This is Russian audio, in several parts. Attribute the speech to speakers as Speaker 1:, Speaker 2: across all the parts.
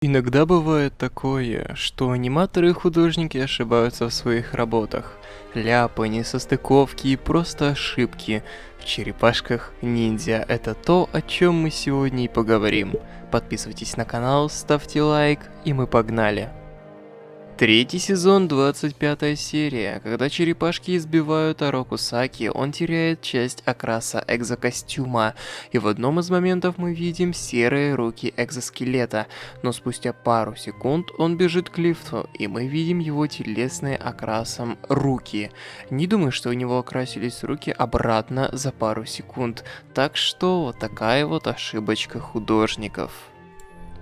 Speaker 1: Иногда бывает такое, что аниматоры и художники ошибаются в своих работах. Ляпы, несостыковки и просто ошибки. В черепашках ниндзя — это то, о чем мы сегодня и поговорим. Подписывайтесь на канал, ставьте лайк, и мы погнали. Третий сезон, 25 серия. Когда черепашки избивают Ароку Саки, он теряет часть окраса экзокостюма, и в одном из моментов мы видим серые руки экзоскелета, но спустя пару секунд он бежит к лифту, и мы видим его телесные окрасом руки. Не думаю, что у него окрасились руки обратно за пару секунд, так что вот такая вот ошибочка художников.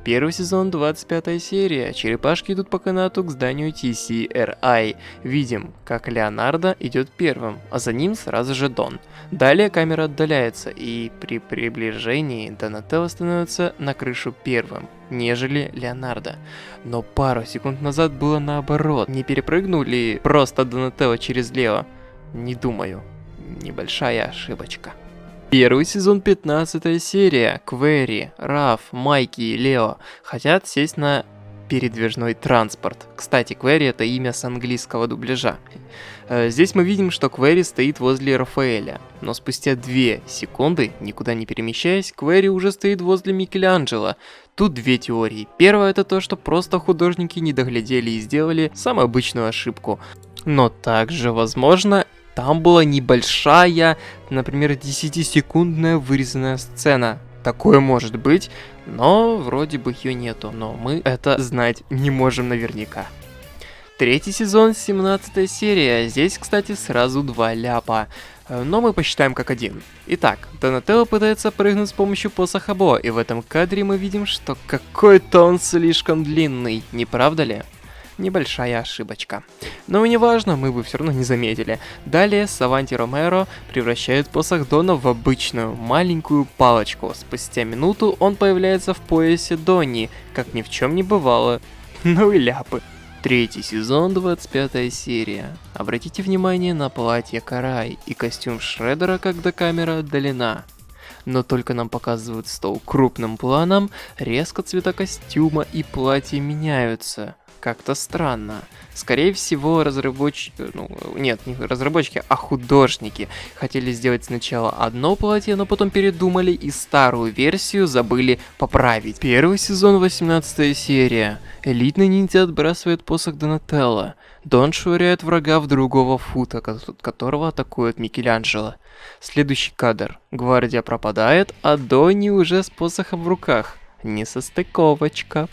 Speaker 1: Первый сезон, 25 серия. Черепашки идут по канату к зданию TCRI. Видим, как Леонардо идет первым, а за ним сразу же Дон. Далее камера отдаляется, и при приближении Донателло становится на крышу первым, нежели Леонардо. Но пару секунд назад было наоборот. Не перепрыгнул ли просто Донателло через Лео? Не думаю. Небольшая ошибочка. Первый сезон, 15 серия. Квери, Раф, Майки и Лео хотят сесть на передвижной транспорт. Кстати, Квери — это имя с английского дубляжа. Здесь мы видим, что Квери стоит возле Рафаэля, но спустя 2 секунды, никуда не перемещаясь, Квери уже стоит возле Микеланджело. Тут две теории. Первая — это то, что просто художники не доглядели и сделали самую обычную ошибку. Но также, возможно, там была небольшая, например, 10-секундная вырезанная сцена. Такое может быть, но вроде бы ее нету, но мы это знать не можем наверняка. Третий сезон, 17 серия. Здесь, кстати, сразу 2 ляпа, но мы посчитаем как один. Итак, Донателло пытается прыгнуть с помощью посоха Бо, и в этом кадре мы видим, что какой-то он слишком длинный, не правда ли? Небольшая ошибочка. Но не важно, мы бы все равно не заметили. Далее Саванти Ромеро превращает посох Дона в обычную маленькую палочку. Спустя минуту он появляется в поясе Донни, как ни в чем не бывало. Ну и ляпы. Третий сезон, 25 серия. Обратите внимание на платье Карай и костюм Шреддера, когда камера отдалена. Но только нам показывают стол крупным планом, резко цвета костюма и платья меняются. Как-то странно. Скорее всего, разработчики, а художники хотели сделать сначала одно платье, но потом передумали и старую версию забыли поправить. Первый сезон, 18 серия. Элитный ниндзя отбрасывает посох Донателло. Дон швыряет врага в другого фута, которого атакует Микеланджело. Следующий кадр. Гвардия пропадает, а Донни уже с посохом в руках. Несостыковочка.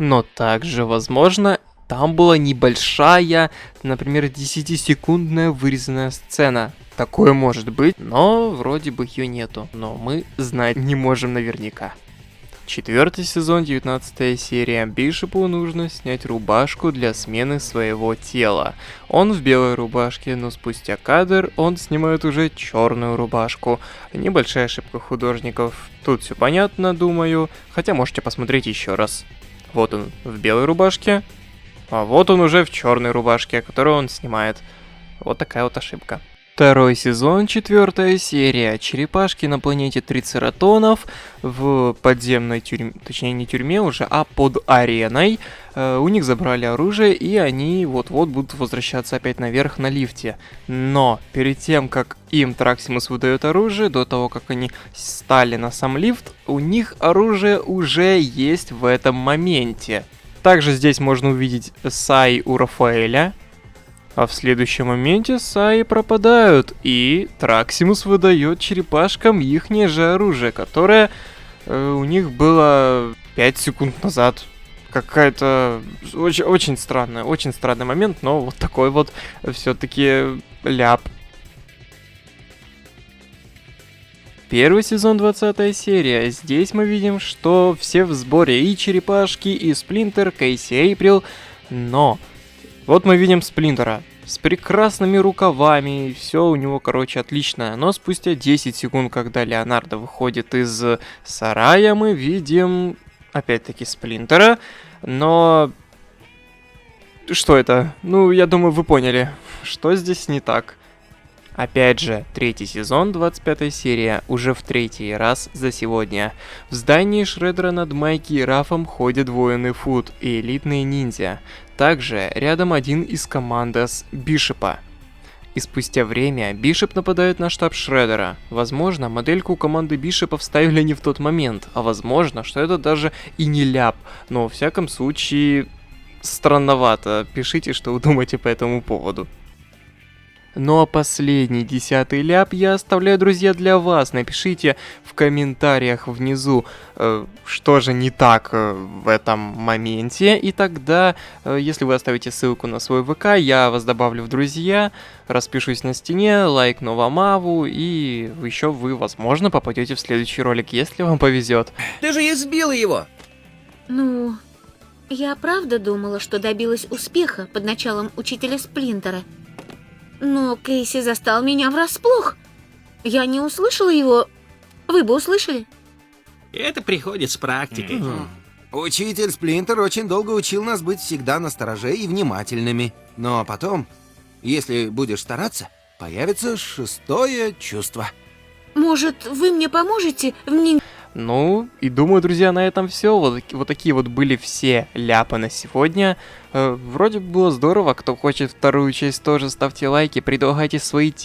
Speaker 1: Но также, возможно, там была небольшая, например, 10-секундная вырезанная сцена. Такое может быть, но вроде бы ее нету. Но мы знать не можем наверняка. Четвертый сезон, 19 серия. Бишопу нужно снять рубашку для смены своего тела. Он в белой рубашке, но спустя кадр он снимает уже черную рубашку. Небольшая ошибка художников. Тут все понятно, думаю. Хотя можете посмотреть еще раз. Вот он в белой рубашке, а вот он уже в черной рубашке, которую он снимает. Вот такая вот ошибка. Второй сезон, 4 серия. Черепашки на планете Трицератонов в подземной тюрьме, точнее не тюрьме уже, а под ареной. У них забрали оружие, и они вот-вот будут возвращаться опять наверх на лифте. Но перед тем, как им Траксимус выдает оружие, до того, как они стали на сам лифт, у них оружие уже есть в этом моменте. Также здесь можно увидеть Сай у Рафаэля. А в следующем моменте Саи пропадают, и Траксимус выдает черепашкам ихнее же оружие, которое у них было 5 секунд назад. Какая-то очень странный момент, но вот такой вот все-таки ляп. Первый сезон, 20 серия. Здесь мы видим, что все в сборе, и черепашки, и Сплинтер, Кейси Эйприл, но... Вот мы видим Сплинтера с прекрасными рукавами, все у него, короче, отлично. Но спустя 10 секунд, когда Леонардо выходит из сарая, мы видим, опять-таки, Сплинтера. Но... Что это? Ну, я думаю, вы поняли, что здесь не так. Опять же, третий сезон, 25 серия, уже в третий раз за сегодня. В здании Шреддера над Майки и Рафом ходят воины Фут и элитные ниндзя. Также рядом один из командос Бишопа. И спустя время Бишоп нападает на штаб Шреддера. Возможно, модельку команды Бишопа вставили не в тот момент, а возможно, что это даже и не ляп. Но, во всяком случае, странновато. Пишите, что вы думаете по этому поводу. Ну а последний 10-й ляп я оставляю, друзья, для вас. Напишите в комментариях внизу, что же не так в этом моменте. И тогда, если вы оставите ссылку на свой ВК, я вас добавлю в друзья, распишусь на стене, лайкну вам аву, и еще вы, возможно, попадете в следующий ролик, если вам повезет.
Speaker 2: Ты же избила его!
Speaker 3: Ну, я правда думала, что добилась успеха под началом учителя Сплинтера. Но Кейси застал меня врасплох. Я не услышала его. Вы бы услышали?
Speaker 2: Это приходит с практикой.
Speaker 4: Учитель Сплинтер очень долго учил нас быть всегда настороже и внимательными. Но потом, если будешь стараться, появится шестое чувство.
Speaker 3: Может, вы мне поможете в нин...
Speaker 1: Ну, и думаю, друзья, на этом все. Вот такие вот были все ляпы на сегодня. Вроде бы было здорово. Кто хочет вторую часть, тоже ставьте лайки, предлагайте свои темы.